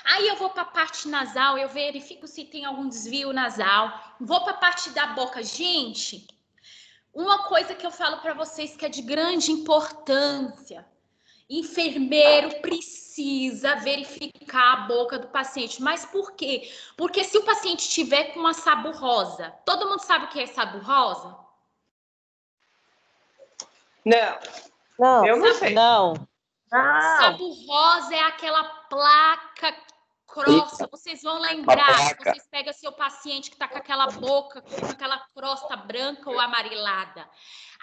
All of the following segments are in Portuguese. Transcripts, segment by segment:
Aí eu vou para a parte nasal, eu verifico se tem algum desvio nasal. Vou para a parte da boca. Gente, uma coisa que eu falo para vocês que é de grande importância. Enfermeiro precisa verificar a boca do paciente. Mas por quê? Porque se o paciente tiver com uma sabo rosa, todo mundo sabe o que é sabo rosa? Não, eu não sei. Não. Sabo rosa é aquela placa crosta. Vocês vão lembrar, vocês pegam seu paciente que está com aquela boca, com aquela crosta branca ou amarelada.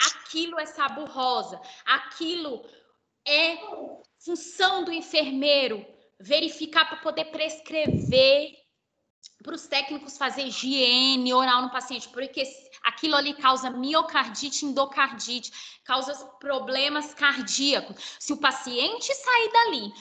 Aquilo é sabo rosa. Aquilo é função do enfermeiro verificar para poder prescrever para os técnicos fazer higiene oral no paciente, porque aquilo ali causa miocardite, endocardite, causa problemas cardíacos. Se o paciente sair dali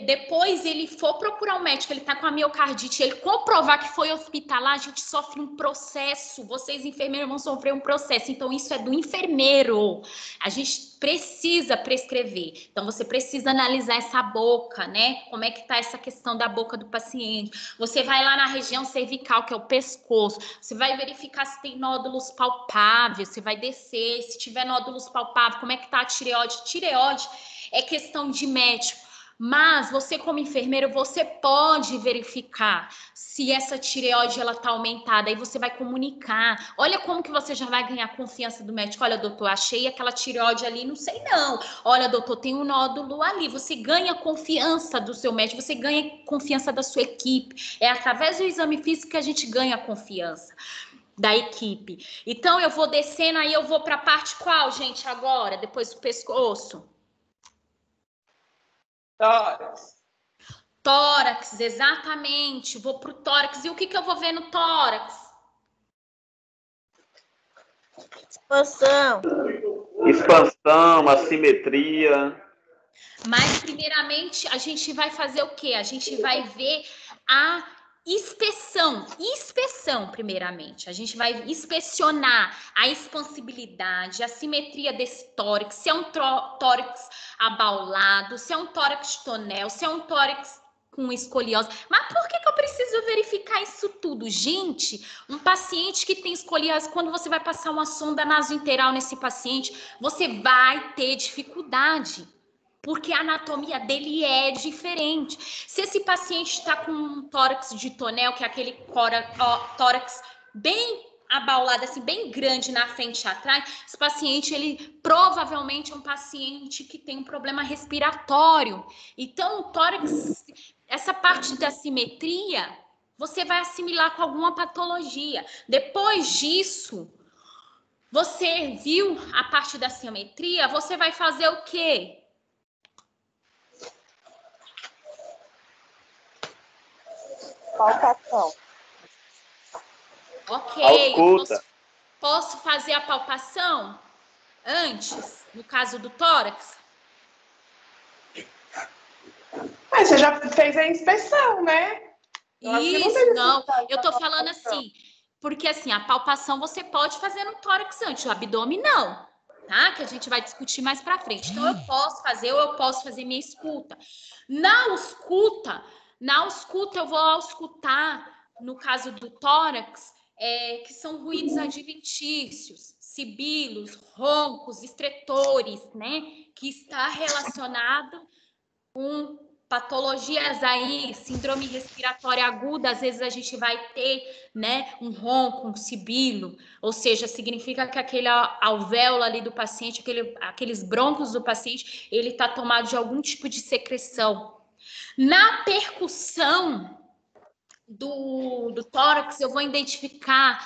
depois ele for procurar um médico, ele tá com a miocardite, ele comprovar que foi hospitalar, a gente sofre um processo, vocês enfermeiros vão sofrer um processo, então isso é do enfermeiro, a gente precisa prescrever, então você precisa analisar essa boca, né, como é que tá essa questão da boca do paciente, você vai lá na região cervical, que é o pescoço, você vai verificar se tem nódulos palpáveis, você vai descer, se tiver nódulos palpáveis, como é que tá a tireoide, tireoide é questão de médico. Mas você, como enfermeiro, você pode verificar se essa tireoide ela tá aumentada. Aí você vai comunicar. Olha como que você já vai ganhar confiança do médico. Olha, doutor, achei aquela tireoide ali, não sei não. Olha, doutor, tem um nódulo ali. Você ganha confiança do seu médico, você ganha confiança da sua equipe. É através do exame físico que a gente ganha confiança da equipe. Então, eu vou descendo, aí eu vou para a parte qual, gente, agora? Depois do pescoço? Tórax, exatamente. Vou pro tórax. E o que eu vou ver no tórax? Expansão, assimetria. Mas, primeiramente, a gente vai fazer o quê? A gente vai ver a inspeção. Inspeção, primeiramente. A gente vai inspecionar a expansibilidade, a simetria desse tórax, se é um tórax abaulado, se é um tórax tonel, se é um tórax com escoliose. Mas por que eu preciso verificar isso tudo? Gente, um paciente que tem escoliose, quando você vai passar uma sonda nasointeral nesse paciente, você vai ter dificuldade, porque a anatomia dele é diferente. Se esse paciente está com um tórax de tonel, que é aquele tórax bem abaulado, assim, bem grande na frente e atrás, esse paciente, ele provavelmente é um paciente que tem um problema respiratório. Então, o tórax, essa parte da simetria, você vai assimilar com alguma patologia. Depois disso, você viu a parte da simetria, você vai fazer o quê? Palpação. Ok, posso fazer a palpação antes, no caso do tórax? Mas você já fez a inspeção, né? Isso, não. Eu tô falando assim, porque assim, a palpação você pode fazer no tórax antes, o abdômen não, tá? Que a gente vai discutir mais pra frente. Então, eu posso fazer ou eu posso fazer minha escuta. Na ausculta eu vou auscultar, no caso do tórax, que são ruídos adventícios, sibilos, roncos, estretores, né? Que está relacionado com patologias aí, síndrome respiratória aguda, às vezes a gente vai ter, né, um ronco, um sibilo, ou seja, significa que aquele alvéolo ali do paciente, aqueles brônquios do paciente, ele está tomado de algum tipo de secreção. Na percussão do tórax, eu vou identificar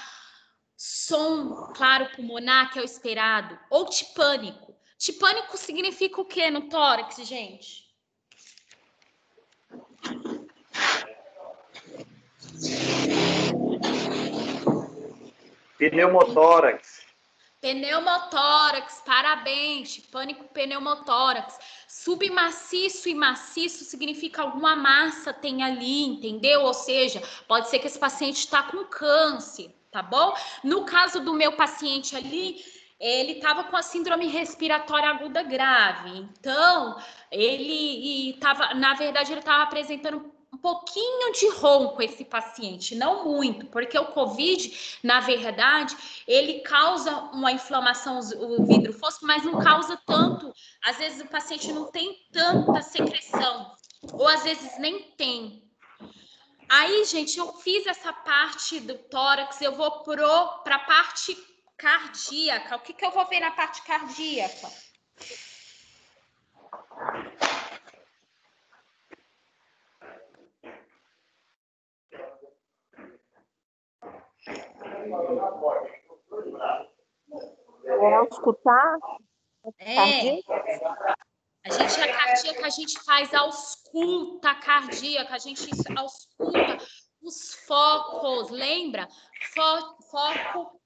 som claro pulmonar, que é o esperado, ou tipânico. Tipânico significa o que no tórax, gente? Pneumotórax. Pneumotórax, parabéns, tipânico pneumotórax. Submaciço e maciço significa alguma massa tem ali, entendeu? Ou seja, pode ser que esse paciente está com câncer, tá bom? No caso do meu paciente ali, ele estava com a síndrome respiratória aguda grave. Então, ele estava, na verdade, ele estava apresentando um pouquinho de ronco esse paciente, não muito, porque o COVID, na verdade, ele causa uma inflamação, o vidro fosco, mas não causa tanto. Às vezes o paciente não tem tanta secreção, ou às vezes nem tem. Aí, gente, eu fiz essa parte do tórax, eu vou para a parte cardíaca. O que eu vou ver na parte cardíaca? Escutar? A cardíaca, a gente faz a ausculta cardíaca, a gente ausculta os focos, lembra? Foco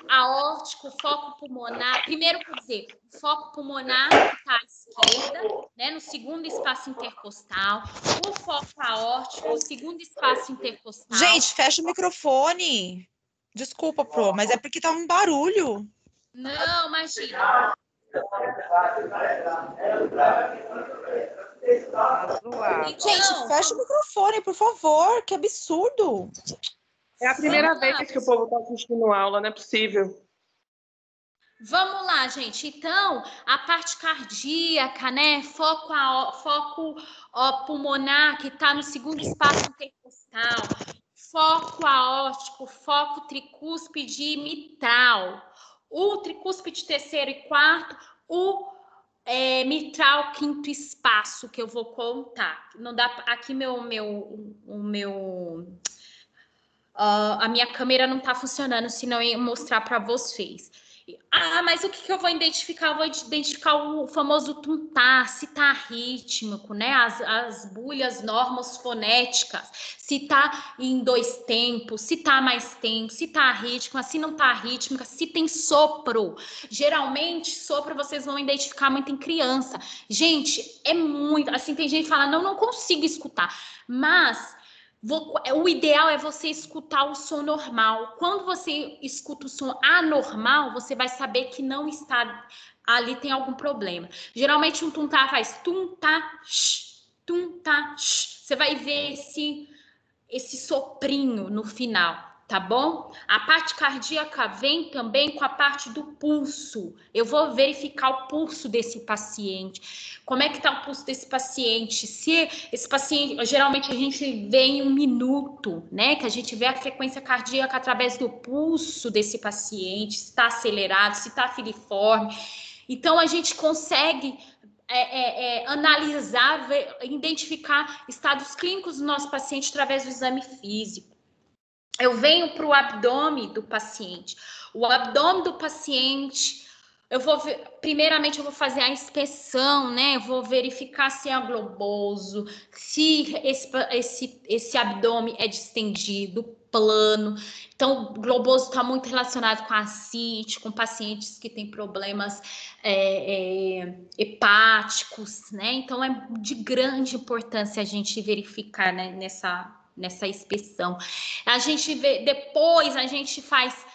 aórtico, foco pulmonar. Primeiro, quer dizer, o foco pulmonar que está à esquerda, né, no segundo espaço intercostal, o foco aórtico, o segundo espaço intercostal. Gente, fecha o microfone. Desculpa, Pro, mas é porque tá um barulho. Não, imagina. Gente, fecha o microfone, por favor. Que absurdo. É a primeira vez que o povo está assistindo aula, não é possível. Vamos lá, gente. Então, a parte cardíaca, né? Foco pulmonar, que está no segundo espaço intercostal. Foco aórtico, foco tricúspide e mitral. O tricúspide terceiro e quarto, o mitral quinto espaço, que eu vou contar. Não dá aqui a minha câmera não está funcionando, senão eu ia mostrar para vocês. Mas o que eu vou identificar? Eu vou identificar o famoso tuntar, se tá rítmico, né? As bulhas normas fonéticas, se tá em 2 tempos, se tá mais tempo, se tá rítmica, se não tá rítmica, se tem sopro. Geralmente, sopro vocês vão identificar muito em criança. Gente, é muito... Assim, tem gente que fala, não consigo escutar. Mas... o ideal é você escutar o som normal. Quando você escuta o som anormal, você vai saber que não está ali, tem algum problema. Geralmente um tuntar faz tuntar, tuntar. Você vai ver esse soprinho no final, tá bom? A parte cardíaca vem também com a parte do pulso. Eu vou verificar o pulso desse paciente. Como é que tá o pulso desse paciente? Se esse paciente, geralmente a gente vê em 1 minuto, né? Que a gente vê a frequência cardíaca através do pulso desse paciente, se está acelerado, se está filiforme. Então a gente consegue analisar, identificar estados clínicos do nosso paciente através do exame físico. Eu venho para o abdômen do paciente. O abdômen do paciente, primeiramente eu vou fazer a inspeção, né? Eu vou verificar se é globoso, se esse abdômen é distendido, plano. Então, o globoso está muito relacionado com a ascite, com pacientes que têm problemas hepáticos, né? Então, é de grande importância a gente verificar, né, nessa inspeção. Depois a gente faz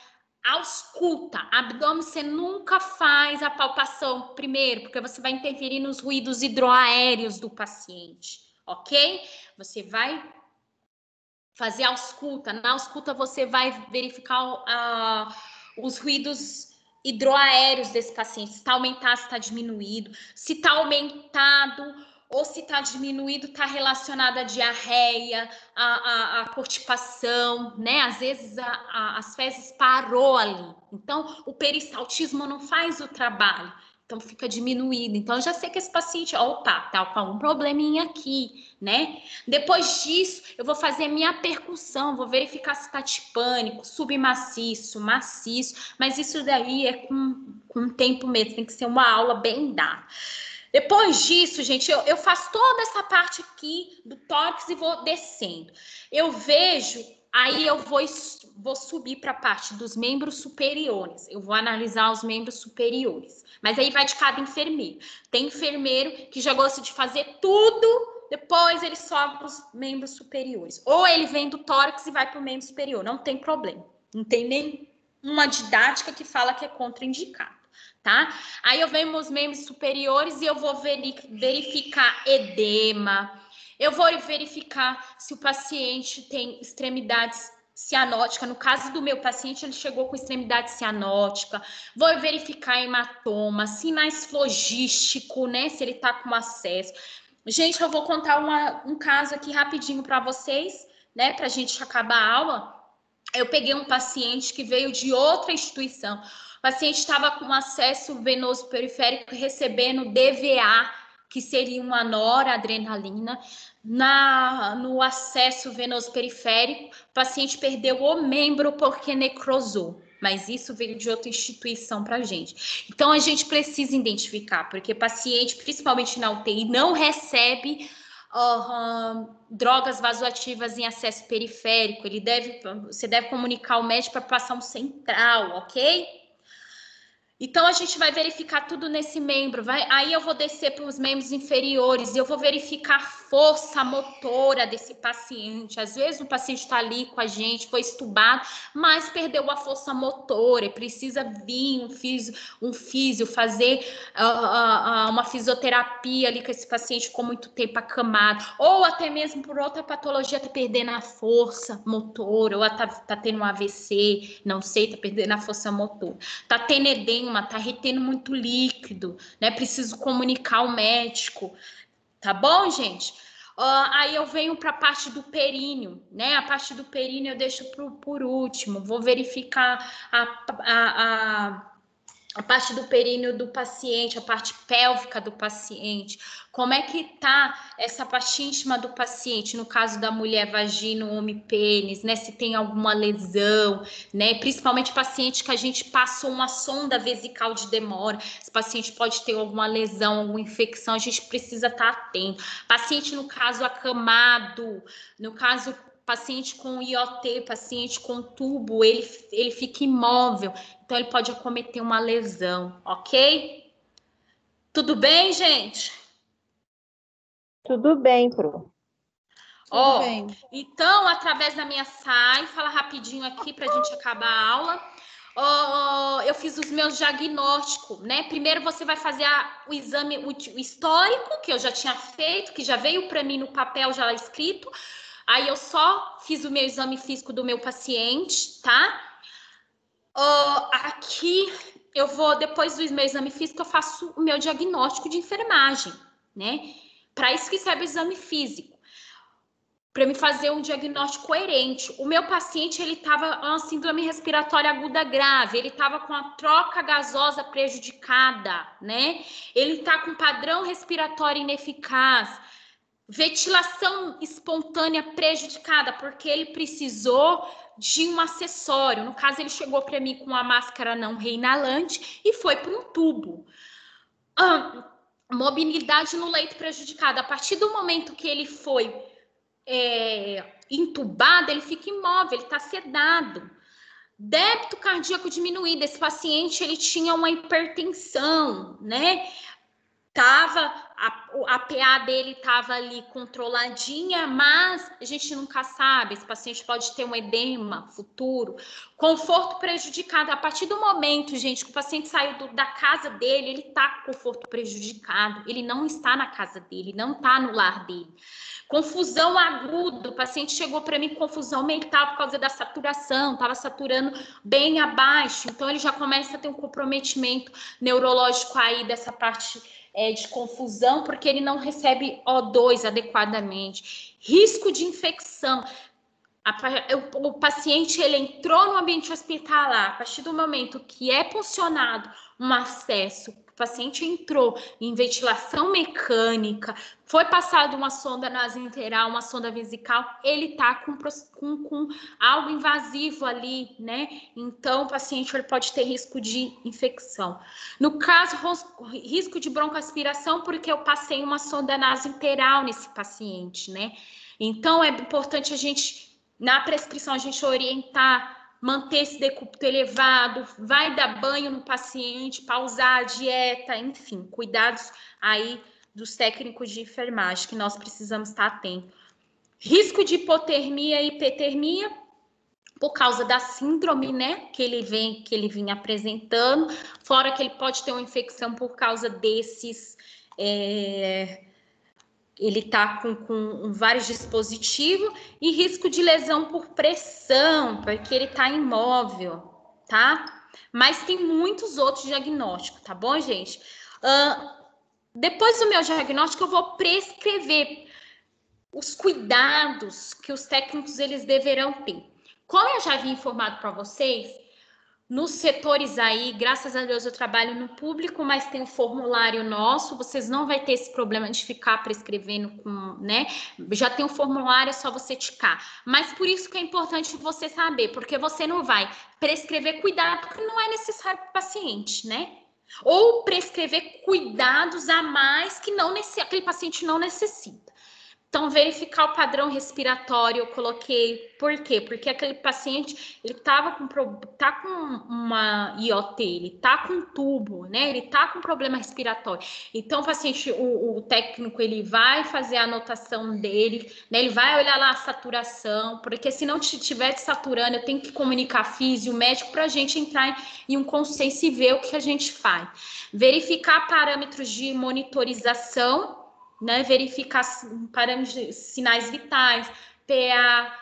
ausculta. Abdômen, você nunca faz a palpação primeiro, porque você vai interferir nos ruídos hidroaéreos do paciente, ok? Você vai fazer a ausculta. Na ausculta, você vai verificar os ruídos hidroaéreos desse paciente. Se está aumentado, se está diminuído. Se está aumentado ou se está diminuído, está relacionado à diarreia, à constipação, né? Às vezes as fezes parou ali. Então, o peristaltismo não faz o trabalho. Então, fica diminuído. Então, eu já sei que esse paciente, tá com algum probleminha aqui, né? Depois disso, eu vou fazer minha percussão, vou verificar se tá tipânico, submaciço, maciço, mas isso daí é com tempo mesmo, tem que ser uma aula bem dada. Depois disso, gente, eu faço toda essa parte aqui do tórax e vou descendo. Eu vejo, aí eu vou subir para a parte dos membros superiores. Eu vou analisar os membros superiores. Mas aí vai de cada enfermeiro. Tem enfermeiro que já gosta de fazer tudo, depois ele sobe para os membros superiores. Ou ele vem do tórax e vai para o membro superior. Não tem problema. Não tem nem uma didática que fala que é contraindicado, tá? Aí eu venho os membros superiores e eu vou verificar edema, eu vou verificar se o paciente tem extremidades cianótica. No caso do meu paciente, ele chegou com extremidade cianótica. Vou verificar hematoma, sinais flogístico, né? Se ele tá com acesso. Gente, eu vou contar um caso aqui rapidinho para vocês, né? Pra gente acabar a aula. Eu peguei um paciente que veio de outra instituição. O paciente estava com acesso venoso periférico recebendo DVA, que seria uma noradrenalina. No acesso venoso periférico, o paciente perdeu o membro porque necrosou. Mas isso veio de outra instituição para a gente. Então, a gente precisa identificar, porque paciente, principalmente na UTI, não recebe drogas vasoativas em acesso periférico. Você deve comunicar ao médico para passar um central, ok? Então, a gente vai verificar tudo nesse membro. Aí eu vou descer para os membros inferiores e eu vou verificar a força motora desse paciente. Às vezes o paciente está ali com a gente, foi estubado, mas perdeu a força motora e precisa vir um físio fazer uma fisioterapia ali com esse paciente ficou muito tempo acamado. Ou até mesmo por outra patologia, está perdendo a força motora, ou está tendo um AVC, não sei, está perdendo a força motora. Está tendo edema, tá retendo muito líquido, né? Preciso comunicar ao médico, tá bom, gente? Aí eu venho para a parte do períneo, né? A parte do períneo eu deixo por último. Vou verificar a parte do períneo do paciente, a parte pélvica do paciente, como é que tá essa parte íntima do paciente, no caso da mulher, vagina, homem, pênis, né, se tem alguma lesão, né, principalmente paciente que a gente passou uma sonda vesical de demora, esse paciente pode ter alguma lesão, alguma infecção, a gente precisa estar atento. Paciente, no caso, acamado, no caso paciente com IOT, paciente com tubo, ele fica imóvel, então ele pode acometer uma lesão, ok? Tudo bem, gente? Tudo bem, Pro. Tudo bem. Então, através da minha fala rapidinho aqui para a gente acabar a aula. Eu fiz os meus diagnósticos, né? Primeiro você vai fazer o exame o histórico, que eu já tinha feito, que já veio para mim no papel já escrito. Aí eu só fiz o meu exame físico do meu paciente, tá? Aqui eu vou, depois do meu exame físico, eu faço o meu diagnóstico de enfermagem, né? Para isso que serve o exame físico. Para me fazer um diagnóstico coerente. O meu paciente, ele estava com uma síndrome respiratória aguda grave, ele estava com a troca gasosa prejudicada, né? Ele está com padrão respiratório ineficaz, ventilação espontânea prejudicada, porque ele precisou de um acessório. No caso, ele chegou para mim com uma máscara não reinalante e foi para um tubo. Mobilidade no leito prejudicada. A partir do momento que ele foi entubado, ele fica imóvel, ele está sedado. Débito cardíaco diminuído. Esse paciente, ele tinha uma hipertensão, né? A PA dele estava ali controladinha, mas a gente nunca sabe, esse paciente pode ter um edema futuro. Conforto prejudicado, a partir do momento, gente, que o paciente saiu da casa dele, ele está com conforto prejudicado, ele não está na casa dele, não está no lar dele. Confusão aguda, o paciente chegou para mim com confusão mental por causa da saturação, estava saturando bem abaixo, então ele já começa a ter um comprometimento neurológico aí dessa parte de confusão, porque ele não recebe O2 adequadamente. Risco de infecção. O paciente, ele entrou no ambiente hospitalar, a partir do momento que é funcionado um acesso, o paciente entrou em ventilação mecânica, foi passado uma sonda nasointeral, uma sonda vesical, ele está com algo invasivo ali, né? Então, o paciente ele pode ter risco de infecção. No caso, risco de broncoaspiração, porque eu passei uma sonda nasointeral nesse paciente, né? Então, é importante a gente, na prescrição, a gente orientar, manter esse decúbito elevado, vai dar banho no paciente, pausar a dieta, enfim, cuidados aí dos técnicos de enfermagem que nós precisamos estar atentos. Risco de hipotermia e hipertermia, por causa da síndrome, né, que ele vinha apresentando, fora que ele pode ter uma infecção por causa desses, ele tá com vários dispositivos, e risco de lesão por pressão, porque ele tá imóvel, tá? Mas tem muitos outros diagnósticos, tá bom, gente? Depois do meu diagnóstico, eu vou prescrever os cuidados que os técnicos eles deverão ter. Como eu já havia informado para vocês, nos setores aí, graças a Deus eu trabalho no público, mas tem um formulário nosso, vocês não vai ter esse problema de ficar prescrevendo com, né? Já tem um formulário, é só você ticar. Mas por isso que é importante você saber, porque você não vai prescrever cuidado que não é necessário para o paciente, né? Ou prescrever cuidados a mais que aquele paciente não necessita. Então, verificar o padrão respiratório, eu coloquei. Por quê? Porque aquele paciente, ele tá com uma IOT, ele tá com um tubo, né? Ele tá com problema respiratório. Então, o paciente, o técnico, ele vai fazer a anotação dele, né? Ele vai olhar lá a saturação, porque se não estiver saturando, eu tenho que comunicar físio, médico, para a gente entrar em um consenso e ver o que a gente faz. Verificar parâmetros de monitorização, né, verificar parâmetros, sinais vitais, PA,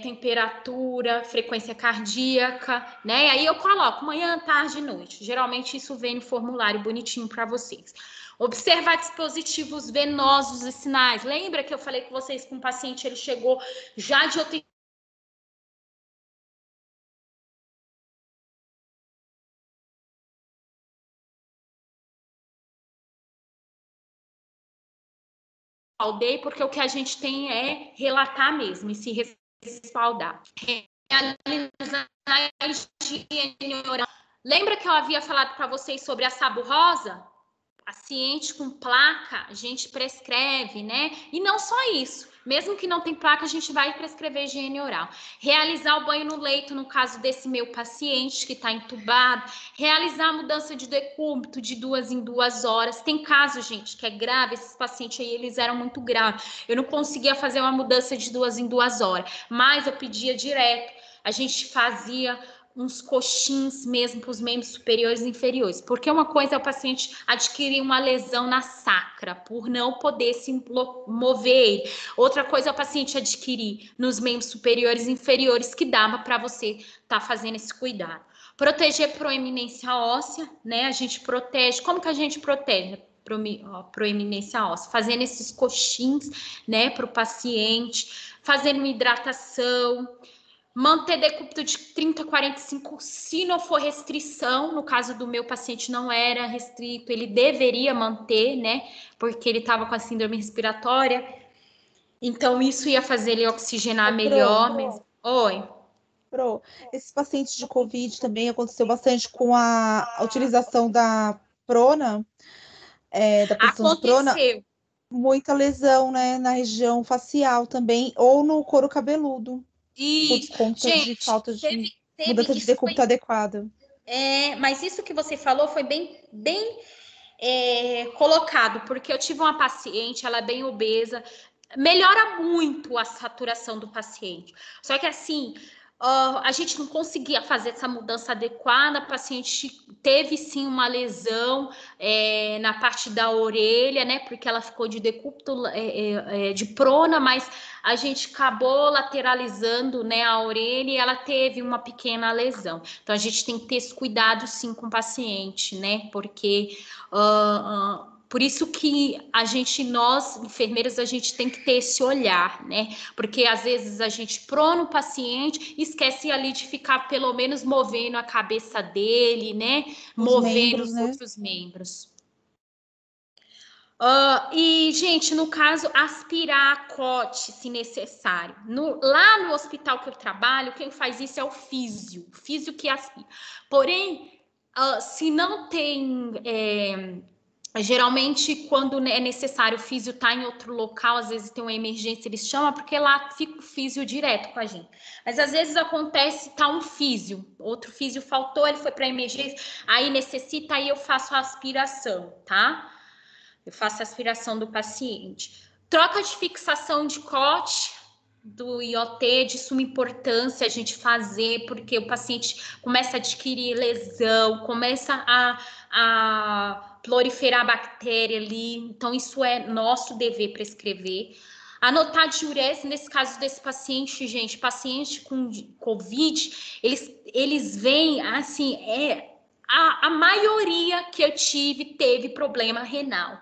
temperatura, frequência cardíaca, né? E aí eu coloco manhã, tarde e noite. Geralmente isso vem no formulário bonitinho para vocês. Observar dispositivos venosos e sinais. Lembra que eu falei com vocês que um paciente ele chegou já de outra aldeia, porque o que a gente tem é relatar mesmo e se respaldar. Realizar a higiene oral. Lembra que eu havia falado para vocês sobre a saburrosa? Paciente com placa, a gente prescreve, né? E não só isso. Mesmo que não tem placa, a gente vai prescrever higiene oral. Realizar o banho no leito, no caso desse meu paciente que está entubado. Realizar a mudança de decúbito de 2 em 2 horas. Tem caso, gente, que é grave. Esses pacientes aí, eles eram muito graves. Eu não conseguia fazer uma mudança de 2 em 2 horas. Mas eu pedia direto. A gente fazia uns coxins mesmo para os membros superiores e inferiores, porque uma coisa é o paciente adquirir uma lesão na sacra por não poder se mover, outra coisa é o paciente adquirir nos membros superiores e inferiores, que dava para você estar fazendo esse cuidado. Proteger proeminência óssea, né? A gente protege, como que a gente protege? Proeminência óssea, fazendo esses coxins, né, para o paciente, fazendo hidratação, manter decúbito de 30 a 45, se não for restrição. No caso do meu paciente não era restrito, ele deveria manter, né? Porque ele estava com a síndrome respiratória. Então, isso ia fazer ele oxigenar melhor. Oi. Esses pacientes de Covid também aconteceu bastante com a utilização da prona, da posição de prona. Aconteceu. Muita lesão, né, na região facial também, ou no couro cabeludo. E, por conta de falta de mudança de decúbito adequada. Mas isso que você falou foi bem colocado, porque eu tive uma paciente, ela é bem obesa, melhora muito a saturação do paciente. Só que assim, a gente não conseguia fazer essa mudança adequada, a paciente teve sim uma lesão na parte da orelha, né? Porque ela ficou de decúbito de prona, mas a gente acabou lateralizando, né, a orelha, e ela teve uma pequena lesão. Então a gente tem que ter esse cuidado sim com o paciente, né? Porque por isso que nós, enfermeiras, a gente tem que ter esse olhar, né? Porque às vezes a gente prona o paciente e esquece ali de ficar pelo menos movendo a cabeça dele, né? Movendo os outros membros. E, gente, no caso, aspirar a cote, se necessário. Lá no hospital que eu trabalho, quem faz isso é o físio que aspira. Porém, se não tem... geralmente, quando é necessário, o físio tá em outro local, às vezes tem uma emergência, eles chamam, porque lá fica o físio direto com a gente. Mas às vezes acontece, tá um físio, outro físio faltou, ele foi para emergência, aí necessita, aí eu faço a aspiração, tá? Eu faço a aspiração do paciente. Troca de fixação de cote, do IoT é de suma importância a gente fazer, porque o paciente começa a adquirir lesão, começa a proliferar a bactéria ali, então isso é nosso dever prescrever. Anotar diurese, nesse caso desse paciente, gente, paciente com COVID, eles vêm, assim, a maioria que eu tive teve problema renal.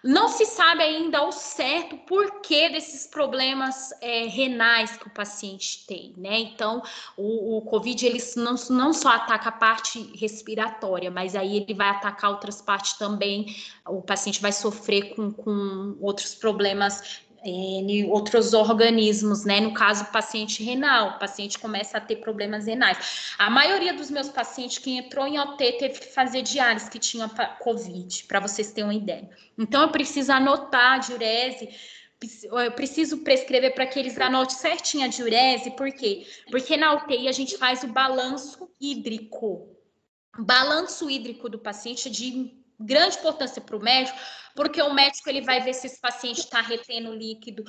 Não se sabe ainda ao certo o porquê desses problemas renais que o paciente tem, né? Então, o COVID, ele não só ataca a parte respiratória, mas aí ele vai atacar outras partes também. O paciente vai sofrer com outros problemas em outros organismos, né? No caso, o paciente renal, o paciente começa a ter problemas renais. A maioria dos meus pacientes que entrou em OT teve que fazer diálise, que tinha COVID, para vocês terem uma ideia. Então, eu preciso anotar a diurese, eu preciso prescrever para que eles anotem certinho a diurese, por quê? Porque na UTI a gente faz o balanço hídrico. O balanço hídrico do paciente é de grande importância para o médico, porque o médico ele vai ver se esse paciente está retendo líquido,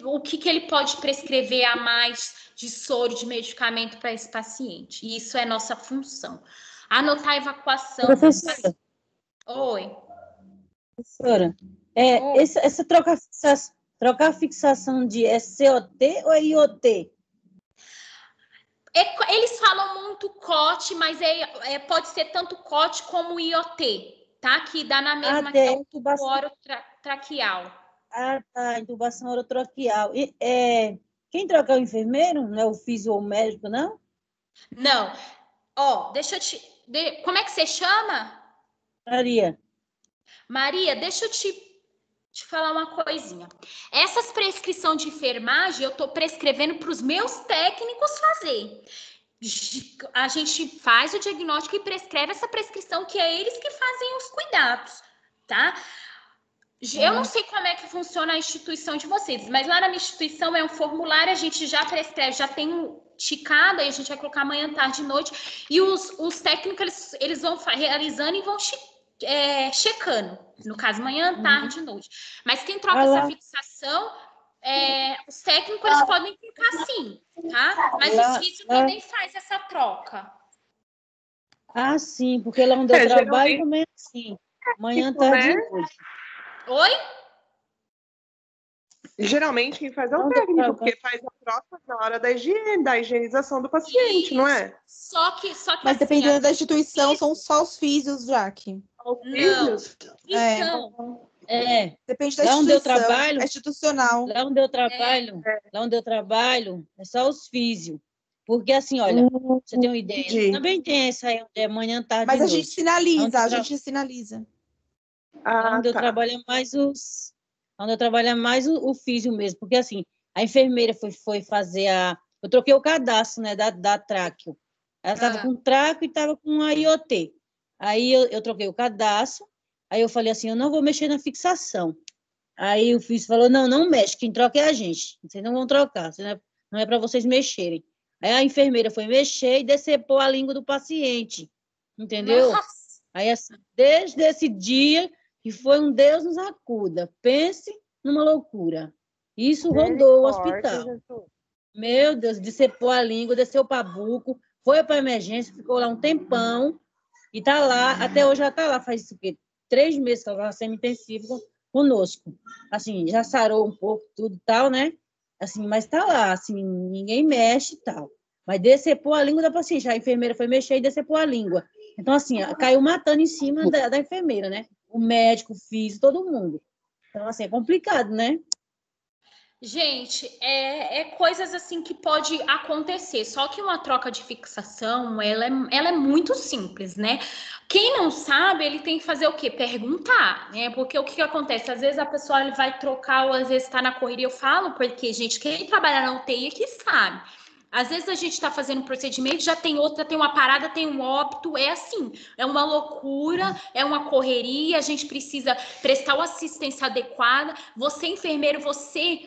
o que ele pode prescrever a mais de soro, de medicamento para esse paciente. E isso é nossa função. Anotar a evacuação. Professora. Oi. Professora, essa trocar a fixação de COT ou IoT? Eles falam muito COT, mas pode ser tanto COT como IoT, tá? Que dá na mesma intubação orotraqueal. Tá, intubação orotraqueal. Quem troca é o enfermeiro? Não é o fisio ou o médico, não? Não. Deixa eu como é que você chama? Maria, deixa eu te falar uma coisinha. Essas prescrições de enfermagem, eu estou prescrevendo para os meus técnicos fazer. A gente faz o diagnóstico e prescreve essa prescrição, que é eles que fazem os cuidados, tá? Eu não sei como é que funciona a instituição de vocês, mas lá na minha instituição é um formulário, a gente já prescreve, já tem ticado, aí a gente vai colocar amanhã, tarde e noite, e os técnicos, eles vão realizando e vão checando, no caso, manhã, tarde e noite. Mas quem troca essa fixação, os técnicos, eles podem clicar sim, tá? Mas o físio também faz essa troca. Ah, sim, porque lá onde eu trabalho também é assim. Manhã, tarde e noite. Oi? Geralmente quem faz é o técnico, porque faz a troca na hora da higienização do paciente, não é? Só que mas assim, dependendo da instituição, são só os físios, Jaque. Os físios? Então, depende da lá instituição. Onde eu trabalho, é institucional. Lá onde eu trabalho, é só os físios. Porque assim, olha, você tem uma ideia. Também tem essa aí, manhã, tarde mas e noite. Mas a gente sinaliza. Onde eu trabalho é mais onde eu trabalho é mais o físio mesmo, porque assim, a enfermeira foi fazer eu troquei o cadastro, né, da tráqueo. Ela estava com tráqueo e estava com a IoT. Aí eu troquei o cadastro, aí eu falei assim, eu não vou mexer na fixação. Aí o físio falou, não mexe, quem troca é a gente, vocês não vão trocar, não é para vocês mexerem. Aí a enfermeira foi mexer e decepou a língua do paciente, entendeu? Nossa. Aí assim, desde esse dia, que foi um Deus nos acuda. Pense numa loucura. Isso rodou o hospital. Meu Deus, decepou a língua, desceu para buco, foi para emergência, ficou lá um tempão e tá lá, até hoje ela tá lá, faz isso quê? 3 meses que ela está semi-intensivo conosco. Assim, já sarou um pouco tudo e tal, né? Assim, mas tá lá, assim, ninguém mexe e tal. Mas decepou a língua da paciente. A enfermeira foi mexer e decepou a língua. Então, assim, caiu matando em cima da enfermeira, né? O médico, o físico, todo mundo. Então, assim, é complicado, né? Gente, coisas assim que pode acontecer. Só que uma troca de fixação, ela é muito simples, né? Quem não sabe, ele tem que fazer o quê? Perguntar, né? Porque o que acontece? Às vezes a pessoa ele vai trocar, ou às vezes está na correria. Eu falo porque, gente, quem trabalha na UTI é que sabe. Às vezes a gente está fazendo um procedimento, já tem outra, tem uma parada, tem um óbito, é assim, é uma loucura, é uma correria, a gente precisa prestar uma assistência adequada. Você, enfermeiro, você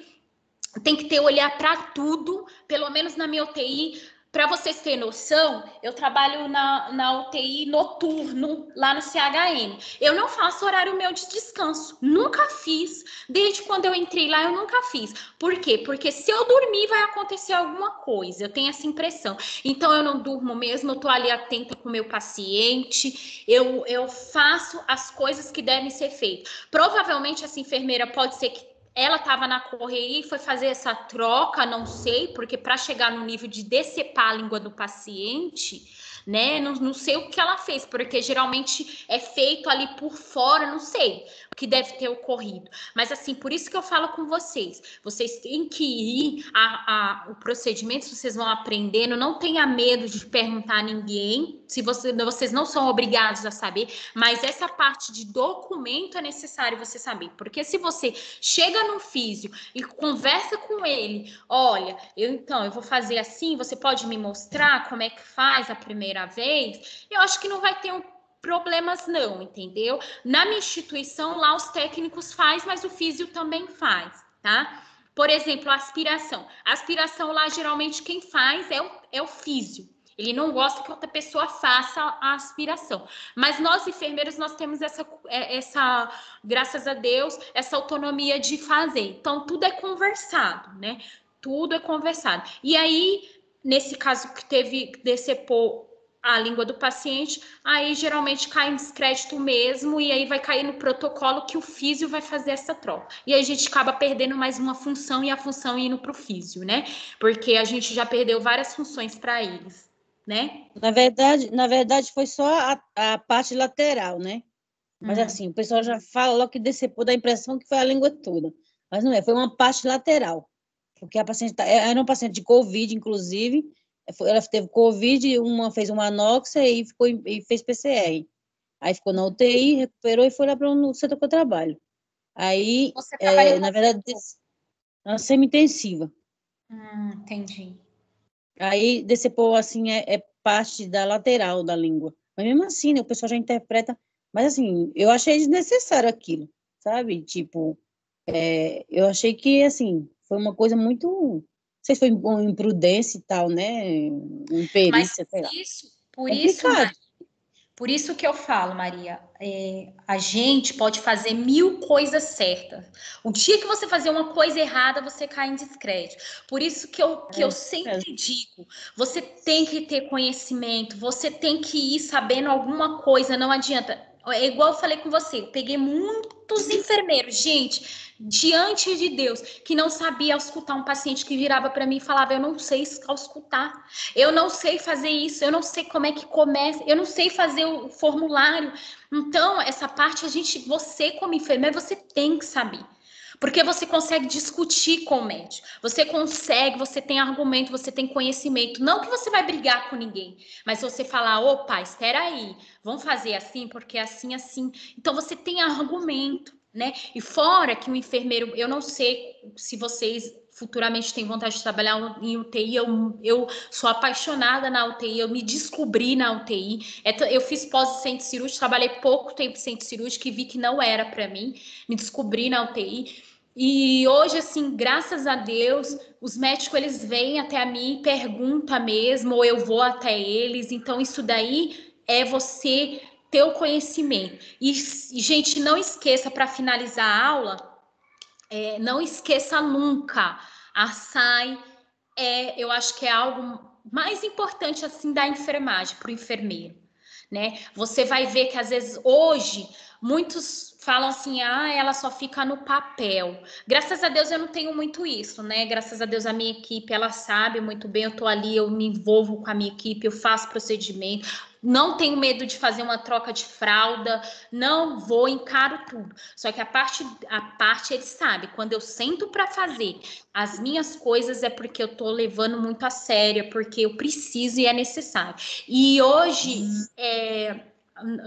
tem que ter olhar para tudo, pelo menos na minha UTI, Para vocês terem noção, eu trabalho na UTI noturno, lá no CHM. Eu não faço horário meu de descanso. Nunca fiz. Desde quando eu entrei lá, eu nunca fiz. Por quê? Porque se eu dormir, vai acontecer alguma coisa. Eu tenho essa impressão. Então, eu não durmo mesmo. Eu tô ali atenta com o meu paciente. Eu faço as coisas que devem ser feitas. Provavelmente, essa enfermeira pode ser que ela estava na correria e foi fazer essa troca, não sei, porque para chegar no nível de decepar a língua do paciente, né? Não sei o que ela fez, porque geralmente é feito ali por fora, não sei o que deve ter ocorrido. Mas assim, por isso que eu falo com vocês. Vocês têm que ir o procedimento, vocês vão aprendendo, não tenha medo de perguntar a ninguém, se vocês não são obrigados a saber, mas essa parte de documento é necessário você saber, porque se você chega no físio e conversa com ele, olha, eu vou fazer assim, você pode me mostrar como é que faz a primeira vez, eu acho que não vai ter problemas não, entendeu? Na minha instituição, lá os técnicos fazem, mas o físio também faz, tá? Por exemplo, a aspiração. A aspiração lá, geralmente, quem faz é o físio. Ele não gosta que outra pessoa faça a aspiração. Mas nós, enfermeiros, nós temos essa, graças a Deus, essa autonomia de fazer. Então, tudo é conversado, né? Tudo é conversado. E aí, nesse caso que decepou a língua do paciente, aí geralmente cai em descrédito mesmo, e aí vai cair no protocolo que o físio vai fazer essa troca. E aí a gente acaba perdendo mais uma função, e a função indo para o físio, né? Porque a gente já perdeu várias funções para eles, né? Na verdade, foi só a parte lateral, né? Mas assim, o pessoal já fala logo que decepou, dá a impressão que foi a língua toda. Mas não é, foi uma parte lateral. Porque a paciente era um paciente de Covid, inclusive. Ela teve Covid, fez uma anóxia e fez PCR. Aí ficou na UTI, recuperou e foi lá para o centro que eu trabalho. Aí, na verdade, uma semi-intensiva. Entendi. Aí decepou, assim, parte da lateral da língua. Mas mesmo assim, né, o pessoal já interpreta. Mas, assim, eu achei desnecessário aquilo, sabe? Tipo, eu achei que, assim, foi uma coisa muito... Não sei se foi imprudência e tal, né? Imperícia, sei lá. Por isso que eu falo, Maria, a gente pode fazer 1000 coisas certas. O dia que você fazer uma coisa errada, você cai em descrédito. Por isso que eu sempre digo, você tem que ter conhecimento, você tem que ir sabendo alguma coisa, não adianta. É igual eu falei com você, eu peguei muitos enfermeiros, gente, diante de Deus, que não sabia auscultar um paciente que virava para mim e falava, eu não sei auscultar, eu não sei fazer isso, eu não sei como é que começa, eu não sei fazer o formulário. Então, essa parte, você como enfermeiro, você tem que saber. Porque você consegue discutir com o médico. Você tem argumento, você tem conhecimento. Não que você vai brigar com ninguém, mas você falar, opa, espera aí, vamos fazer assim, porque é assim, assim. Então, você tem argumento, né? E fora que o enfermeiro, eu não sei se vocês futuramente têm vontade de trabalhar em UTI, eu sou apaixonada na UTI, eu me descobri na UTI. Eu fiz pós-centro cirúrgico, trabalhei pouco tempo em centro cirúrgico e vi que não era para mim, me descobri na UTI. E hoje, assim, graças a Deus, os médicos, eles vêm até mim e perguntam mesmo, ou eu vou até eles. Então, isso daí é você ter o conhecimento. E gente, não esqueça, para finalizar a aula, não esqueça nunca, a SAI eu acho que é algo mais importante, assim, da enfermagem, para o enfermeiro, né? Você vai ver que, às vezes, hoje, muitos falam assim, ela só fica no papel. Graças a Deus eu não tenho muito isso, né? Graças a Deus a minha equipe, ela sabe muito bem, eu tô ali, eu me envolvo com a minha equipe, eu faço procedimento, não tenho medo de fazer uma troca de fralda, não vou, encaro tudo. Só que a parte ele sabe, quando eu sento para fazer as minhas coisas é porque eu tô levando muito a sério, porque eu preciso e é necessário. E hoje,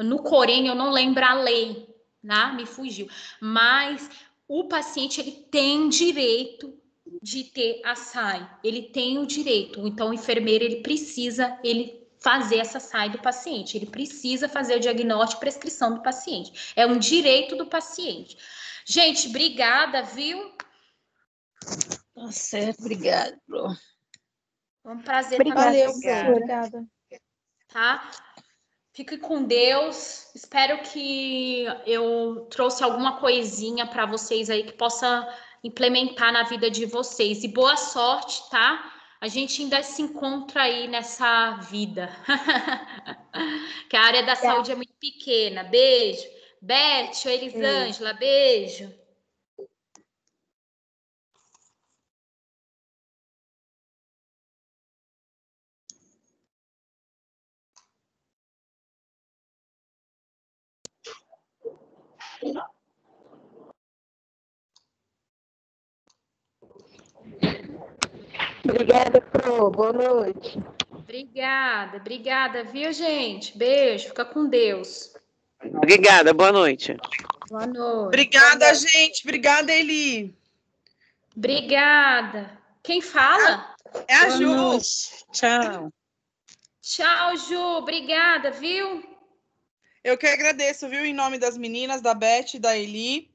no Corém, eu não lembro a lei, né? Me fugiu. Mas o paciente, ele tem direito de ter a SAI. Ele tem o direito. Então, o enfermeiro, ele fazer essa SAI do paciente. Ele precisa fazer o diagnóstico e prescrição do paciente. É um direito do paciente. Gente, obrigada, viu? Tá certo, obrigada, Pro. Foi um prazer Valeu, estar Pro. Obrigada. tá? Fique com Deus. Espero que eu trouxe alguma coisinha para vocês aí que possa implementar na vida de vocês. E boa sorte, tá? A gente ainda se encontra aí nessa vida. Que a área da saúde é muito pequena. Beijo. Beth, Elisângela, beijo. Obrigada, Pro. Boa noite. Obrigada, viu, gente? Beijo, fica com Deus. Obrigada, boa noite. Boa noite. Obrigada, gente. Obrigada, Eli. Obrigada. Quem fala? É a Boa Ju. noite. Tchau. Tchau, Ju. Obrigada, viu? Eu que agradeço, viu? Em nome das meninas, da Beth, da Eli,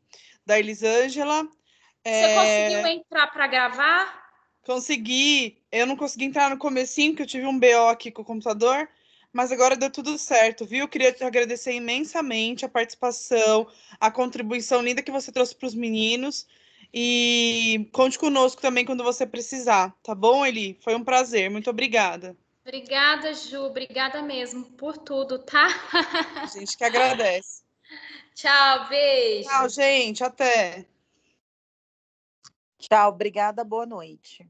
da Elisângela. Você conseguiu entrar para gravar? Consegui. Eu não consegui entrar no comecinho, porque eu tive um BO aqui com o computador, mas agora deu tudo certo, viu? Queria te agradecer imensamente a participação, a contribuição linda que você trouxe para os meninos. E conte conosco também quando você precisar, tá bom, Eli? Foi um prazer. Muito obrigada. Obrigada, Ju. Obrigada mesmo por tudo, tá? A gente que agradece. Tchau, beijo. Tchau, gente. Até. Tchau, obrigada, boa noite.